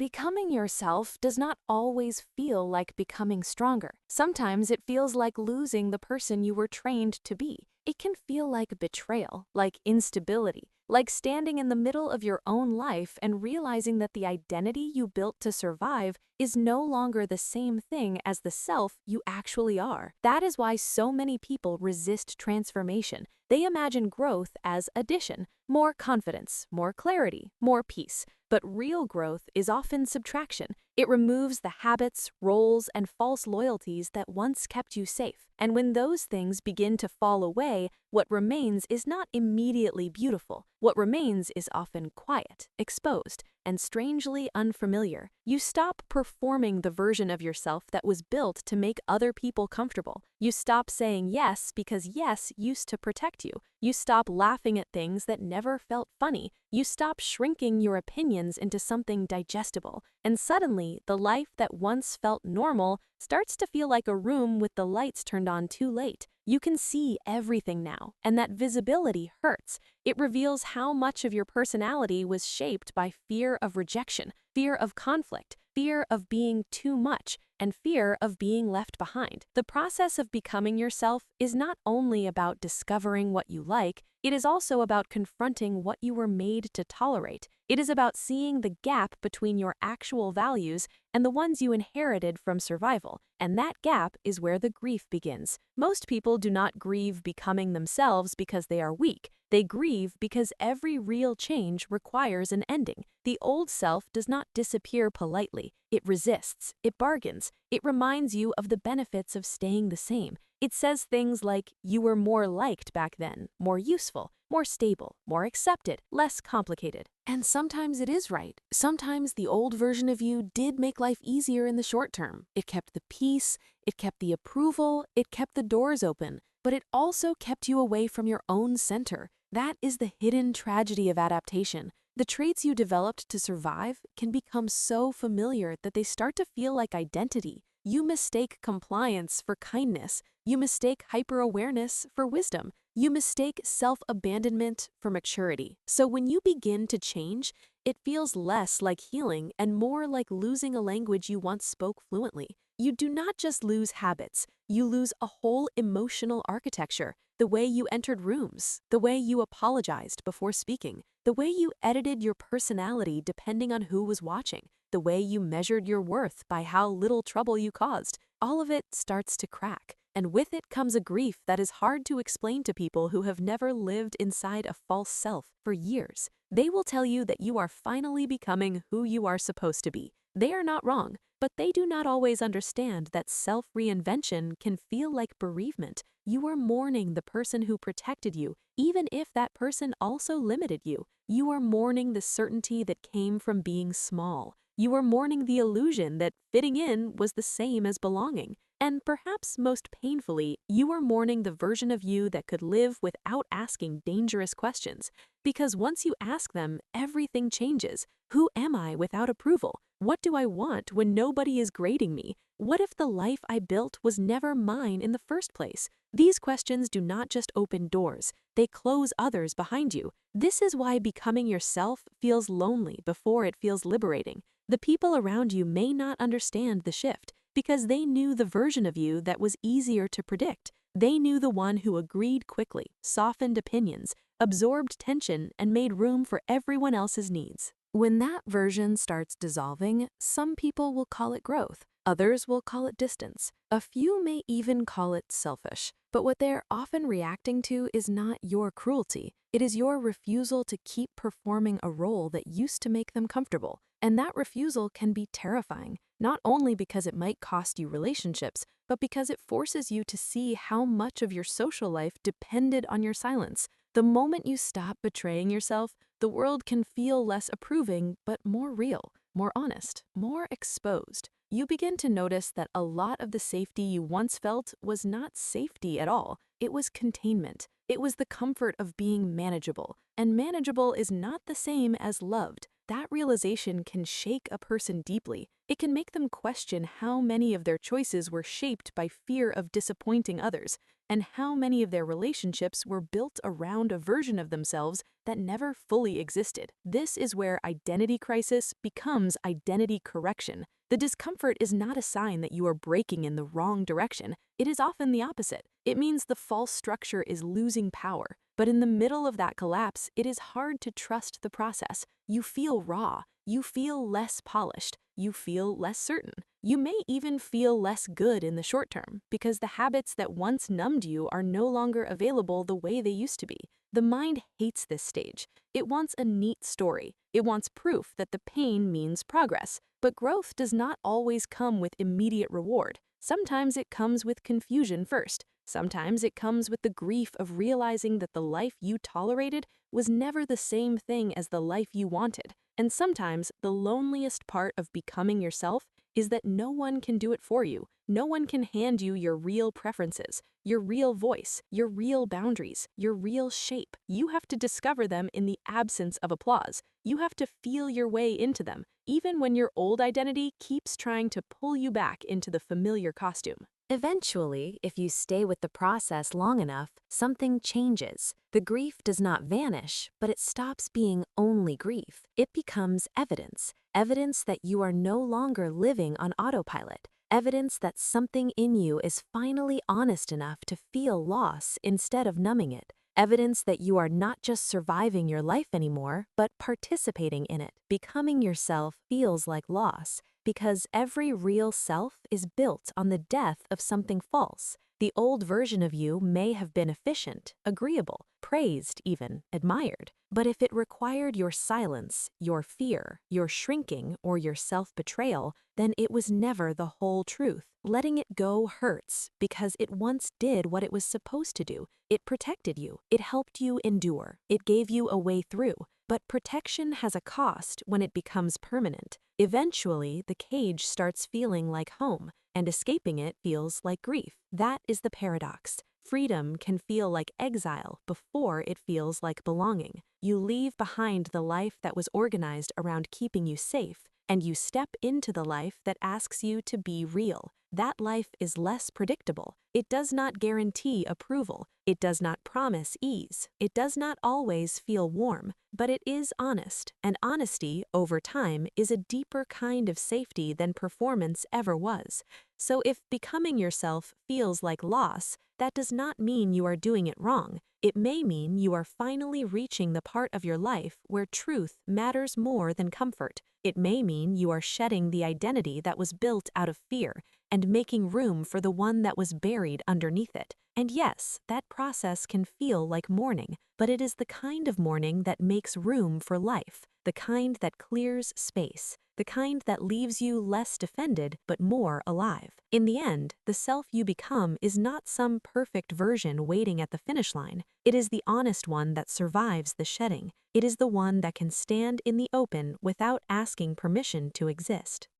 Becoming yourself does not always feel like becoming stronger. Sometimes it feels like losing the person you were trained to be. It can feel like betrayal, like instability, like standing in the middle of your own life and realizing that the identity you built to survive is no longer the same thing as the self you actually are. That is why so many people resist transformation. They imagine growth as addition, more confidence, more clarity, more peace. But real growth is often subtraction. It removes the habits, roles, and false loyalties that once kept you safe. And when those things begin to fall away, what remains is not immediately beautiful. What remains is often quiet, exposed, and strangely unfamiliar. You stop performing the version of yourself that was built to make other people comfortable. You stop saying yes because yes used to protect you. You stop laughing at things that never felt funny. You stop shrinking your opinions into something digestible. And suddenly, the life that once felt normal starts to feel like a room with the lights turned on too late. You can see everything now, and that visibility hurts. It reveals how much of your personality was shaped by fear of rejection, fear of conflict, fear of being too much, and fear of being left behind. The process of becoming yourself is not only about discovering what you like, it is also about confronting what you were made to tolerate. It is about seeing the gap between your actual values and the ones you inherited from survival, and that gap is where the grief begins. Most people do not grieve becoming themselves because they are weak. They grieve because every real change requires an ending. The old self does not disappear politely. It resists, it bargains, it reminds you of the benefits of staying the same. It says things like, you were more liked back then, more useful, more stable, more accepted, less complicated. And sometimes it is right. Sometimes the old version of you did make life easier in the short term. It kept the peace, it kept the approval, it kept the doors open, but it also kept you away from your own center. That is the hidden tragedy of adaptation. The traits you developed to survive can become so familiar that they start to feel like identity. You mistake compliance for kindness. You mistake hyper-awareness for wisdom. You mistake self-abandonment for maturity. So when you begin to change, it feels less like healing and more like losing a language you once spoke fluently. You do not just lose habits, you lose a whole emotional architecture. The way you entered rooms, the way you apologized before speaking, the way you edited your personality depending on who was watching, the way you measured your worth by how little trouble you caused. All of it starts to crack. And with it comes a grief that is hard to explain to people who have never lived inside a false self for years. They will tell you that you are finally becoming who you are supposed to be. They are not wrong, but they do not always understand that self-reinvention can feel like bereavement. You are mourning the person who protected you, even if that person also limited you. You are mourning the certainty that came from being small. You are mourning the illusion that fitting in was the same as belonging. And perhaps most painfully, you are mourning the version of you that could live without asking dangerous questions. Because once you ask them, everything changes. Who am I without approval? What do I want when nobody is grading me? What if the life I built was never mine in the first place? These questions do not just open doors, they close others behind you. This is why becoming yourself feels lonely before it feels liberating. The people around you may not understand the shift because they knew the version of you that was easier to predict. They knew the one who agreed quickly, softened opinions, absorbed tension, and made room for everyone else's needs. When that version starts dissolving, some people will call it growth. Others will call it distance. A few may even call it selfish. But what they're often reacting to is not your cruelty. It is your refusal to keep performing a role that used to make them comfortable. And that refusal can be terrifying, not only because it might cost you relationships, but because it forces you to see how much of your social life depended on your silence. The moment you stop betraying yourself, the world can feel less approving, but more real, more honest, more exposed. You begin to notice that a lot of the safety you once felt was not safety at all. It was containment. It was the comfort of being manageable. And manageable is not the same as loved. that realization can shake a person deeply. It can make them question how many of their choices were shaped by fear of disappointing others, and how many of their relationships were built around a version of themselves that never fully existed. This is where identity crisis becomes identity correction. The discomfort is not a sign that you are breaking in the wrong direction. It is often the opposite. It means the false structure is losing power. But in the middle of that collapse, it is hard to trust the process. You feel raw. You feel less polished. You feel less certain. You may even feel less good in the short term because the habits that once numbed you are no longer available the way they used to be. The mind hates this stage. It wants a neat story. It wants proof that the pain means progress. But growth does not always come with immediate reward. Sometimes it comes with confusion first. Sometimes it comes with the grief of realizing that the life you tolerated was never the same thing as the life you wanted. And sometimes the loneliest part of becoming yourself is that no one can do it for you. No one can hand you your real preferences, your real voice, your real boundaries, your real shape. You have to discover them in the absence of applause. You have to feel your way into them, even when your old identity keeps trying to pull you back into the familiar costume. Eventually, if you stay with the process long enough, something changes. The grief does not vanish, but it stops being only grief. It becomes evidence. Evidence that you are no longer living on autopilot. Evidence that something in you is finally honest enough to feel loss instead of numbing it. Evidence that you are not just surviving your life anymore, but participating in it. Becoming yourself feels like loss, because every real self is built on the death of something false. The old version of you may have been efficient, agreeable, praised even, admired. But if it required your silence, your fear, your shrinking, or your self-betrayal, then it was never the whole truth. Letting it go hurts because it once did what it was supposed to do. It protected you. It helped you endure. It gave you a way through. But protection has a cost when it becomes permanent. Eventually, the cage starts feeling like home, and escaping it feels like grief. That is the paradox. Freedom can feel like exile before it feels like belonging. You leave behind the life that was organized around keeping you safe, and you step into the life that asks you to be real. That life is less predictable. It does not guarantee approval. It does not promise ease. It does not always feel warm, but it is honest. And honesty, over time, is a deeper kind of safety than performance ever was. So if becoming yourself feels like loss, that does not mean you are doing it wrong. It may mean you are finally reaching the part of your life where truth matters more than comfort. It may mean you are shedding the identity that was built out of fear and making room for the one that was buried underneath it. And yes, that process can feel like mourning, but it is the kind of mourning that makes room for life, the kind that clears space, the kind that leaves you less defended but more alive. In the end, the self you become is not some perfect version waiting at the finish line. It is the honest one that survives the shedding. It is the one that can stand in the open without asking permission to exist.